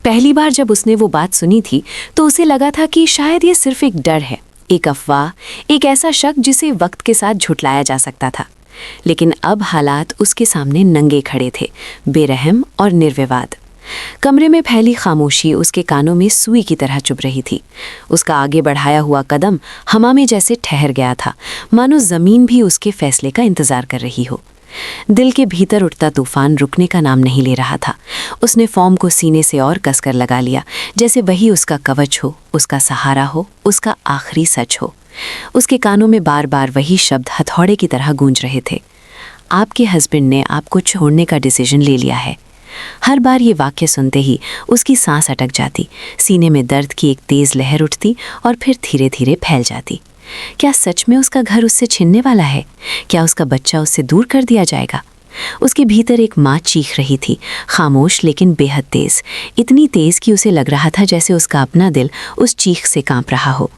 पहली बार जब उसने वो बात सुनी थी तो उसे लगा था कि शायद ये सिर्फ एक डर है, एक अफवाह, एक ऐसा शक जिसे वक्त के साथ झुटलाया जा सकता था। लेकिन अब हालात उसके सामने नंगे खड़े थे, बेरहम और निर्विवाद। कमरे में फैली खामोशी उसके कानों में सुई की तरह चुभ रही थी। उसका आगे बढ़ाया हुआ कदम हवा में जैसे ठहर गया था, मानो जमीन भी उसके फैसले का इंतजार कर रही हो। दिल के भीतर उठता तूफान रुकने का नाम नहीं ले रहा था। उसने फॉर्म को सीने से और कसकर लगा लिया, जैसे वही उसका कवच हो, उसका सहारा हो, उसका आखिरी सच हो। उसके कानों में बार बार वही शब्द हथौड़े की तरह गूंज रहे थे। आपके हस्बैंड ने आपको छोड़ने का डिसीजन ले लिया है। हर बार ये वाक्य सुनते ही उसकी सांस अटक जाती, सीने में दर्द की एक तेज लहर उठती और फिर धीरे धीरे फैल जाती। क्या सच में उसका घर उससे छिनने वाला है? क्या उसका बच्चा उससे दूर कर दिया जाएगा? उसके भीतर एक माँ चीख रही थी, खामोश लेकिन बेहद तेज, इतनी तेज कि उसे लग रहा था जैसे उसका अपना दिल उस चीख से कांप रहा हो।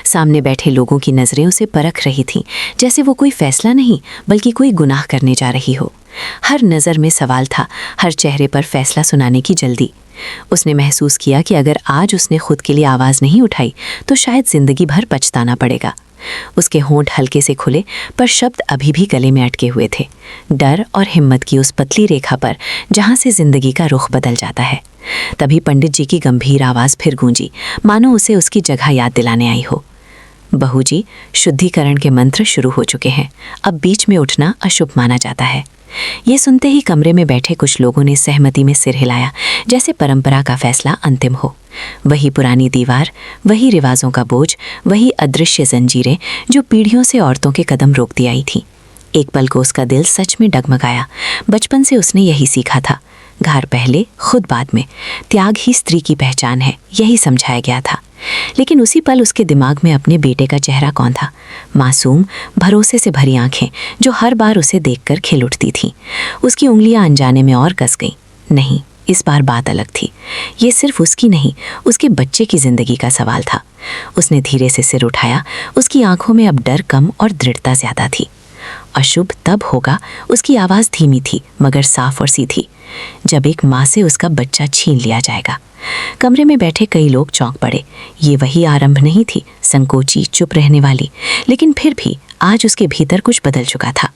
सामने बैठे लोगों की नजरें उसे परख रही थीं, जैसे वो कोई फैसला नहीं बल्कि कोई गुनाह करने जा रही हो। हर नज़र में सवाल था, हर चेहरे पर फैसला सुनाने की जल्दी। उसने महसूस किया कि अगर आज उसने खुद के लिए आवाज़ नहीं उठाई तो शायद जिंदगी भर पछताना पड़ेगा। उसके होंठ हल्के से खुले, पर शब्द अभी भी गले में अटके हुए थे, डर और हिम्मत की उस पतली रेखा पर जहाँ से जिंदगी का रुख बदल जाता है। तभी पंडित जी की गंभीर आवाज़ फिर गूंजी, मानो उसे उसकी जगह याद दिलाने आई हो। बहू जी, शुद्धिकरण के मंत्र शुरू हो चुके हैं, अब बीच में उठना अशुभ माना जाता है। ये सुनते ही कमरे में बैठे कुछ लोगों ने सहमति में सिर हिलाया, जैसे परंपरा का फैसला अंतिम हो। वही पुरानी दीवार, वही रिवाजों का बोझ, वही अदृश्य जंजीरें जो पीढ़ियों से औरतों के कदम रोकती आई थीं। एक पल को उसका दिल सच में डगमगाया। बचपन से उसने यही सीखा था, घर पहले खुद बाद में, त्याग ही स्त्री की पहचान है, यही समझाया गया था। लेकिन उसी पल उसके दिमाग में अपने बेटे का चेहरा कौन था? मासूम, भरोसे से भरी आंखें जो हर बार उसे देखकर खिल उठती थीं। उसकी उंगलियां अनजाने में और कस गईं। नहीं, इस बार बात अलग थी। ये सिर्फ उसकी नहीं, उसके बच्चे की जिंदगी का सवाल था। उसने धीरे से सिर उठाया। उसकी आंखों में अब डर कम और दृढ़ता ज्यादा थी। अशुभ तब होगा, उसकी आवाज़ धीमी थी मगर साफ और सीधी, जब एक माँ से उसका बच्चा छीन लिया जाएगा। कमरे में बैठे कई लोग चौंक पड़े। ये वही आरंभ नहीं थी, संकोची, चुप रहने वाली, लेकिन फिर भी आज उसके भीतर कुछ बदल चुका था।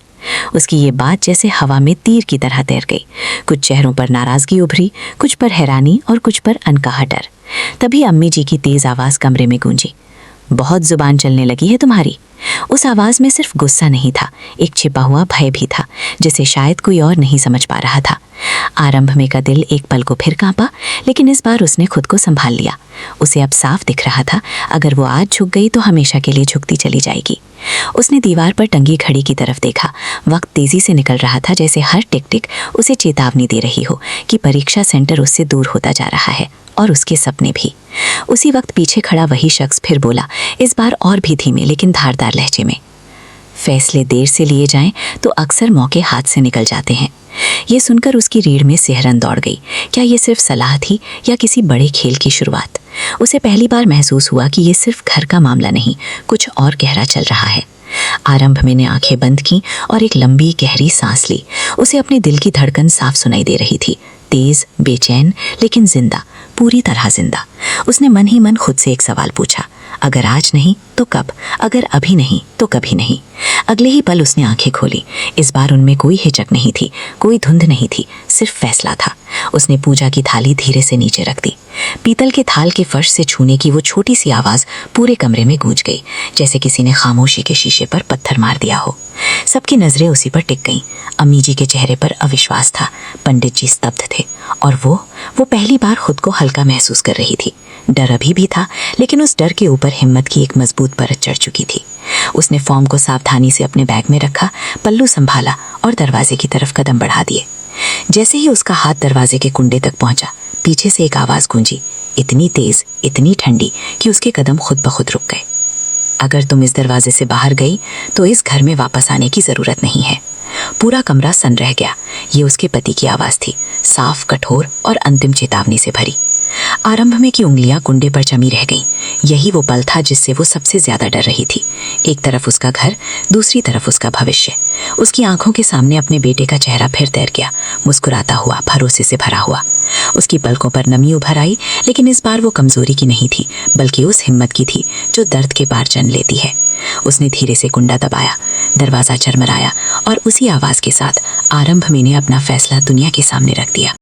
उसकी ये बात जैसे हवा में तीर की तरह तैर गई। कुछ चेहरों पर नाराजगी उभरी, कुछ पर हैरानी और कुछ पर अनकहा डर। तभी अम्मी जी की तेज आवाज़ कमरे में गूंजी, बहुत जुबान चलने लगी है तुम्हारी। उस आवाज़ में सिर्फ गुस्सा नहीं था, एक छिपा हुआ भय भी था, जिसे शायद कोई और नहीं समझ पा रहा था। आरंभ में का दिल एक पल को फिर कांपा, लेकिन इस बार उसने खुद को संभाल लिया। उसे अब साफ दिख रहा था, अगर वो आज झुक गई तो हमेशा के लिए झुकती चली जाएगी। उसने दीवार पर टंगी घड़ी की तरफ देखा। वक्त तेजी से निकल रहा था, जैसे हर टिक टिक उसे चेतावनी दे रही हो कि परीक्षा सेंटर उससे दूर होता जा रहा है, और उसके सपने भी। उसी वक्त पीछे खड़ा वही शख्स फिर बोला, इस बार और भी धीमे लेकिन धारदार लहजे में, फैसले देर से लिए जाएं तो अक्सर मौके हाथ से निकल जाते हैं। ये सुनकर उसकी रीढ़ में सिहरन दौड़ गई। क्या ये सिर्फ सलाह थी या किसी बड़े खेल की शुरुआत? उसे पहली बार महसूस हुआ कि ये सिर्फ घर का मामला नहीं, कुछ और गहरा चल रहा है। आरंभ में ने आंखें बंद की और एक लंबी गहरी सांस ली। उसे अपने दिल की धड़कन साफ सुनाई दे रही थी, तेज, बेचैन, लेकिन जिंदा, पूरी तरह जिंदा। उसने मन ही मन खुद से एक सवाल पूछा, अगर आज नहीं तो कब? अगर अभी नहीं तो कभी नहीं। अगले ही पल उसने आंखें खोली। इस बार उनमें कोई हिचक नहीं थी, कोई धुंध नहीं थी, सिर्फ फैसला था। उसने पूजा की थाली धीरे से नीचे रख दी। पीतल के थाल के फर्श से छूने की वो छोटी सी आवाज़ पूरे कमरे में गूंज गई, जैसे किसी ने खामोशी के शीशे पर पत्थर मार दिया हो। सबकी नजरें उसी पर टिक गईं। अम्मी जी के चेहरे पर अविश्वास था, पंडित जी स्तब्ध थे, और वो पहली बार खुद को हल्का महसूस कर रही थी। डर अभी भी था, लेकिन उस डर के ऊपर हिम्मत की एक मजबूत परत चढ़ चुकी थी। उसने फॉर्म को सावधानी से अपने बैग में रखा, पल्लू संभाला और दरवाजे की तरफ कदम बढ़ा दिए। जैसे ही उसका हाथ दरवाजे के कुंडे तक पहुंचा, पीछे से एक आवाज़ गूंजी, इतनी तेज, इतनी ठंडी कि उसके कदम खुद ब खुद रुक गए। अगर तुम इस दरवाजे से बाहर गई तो इस घर में वापस आने की ज़रूरत नहीं है। पूरा कमरा सन रह गया। ये उसके पति की आवाज़ थी, साफ, कठोर और अंतिम चेतावनी से भरी। आरंभ में की उंगलियां कुंडे पर जमी रह गईं। यही वो पल था जिससे वो सबसे ज्यादा डर रही थी। एक तरफ उसका घर, दूसरी तरफ उसका भविष्य। उसकी आंखों के सामने अपने बेटे का चेहरा फिर तैर गया, मुस्कुराता हुआ, भरोसे से भरा हुआ। उसकी पलकों पर नमी उभर आई, लेकिन इस बार वो कमजोरी की नहीं थी, बल्कि उस हिम्मत की थी जो दर्द के पार जन्म लेती है। उसने धीरे से कुंडा दबाया, दरवाजा चरमराया और उसी आवाज के साथ आरंभ में ने अपना फैसला दुनिया के सामने रख दिया।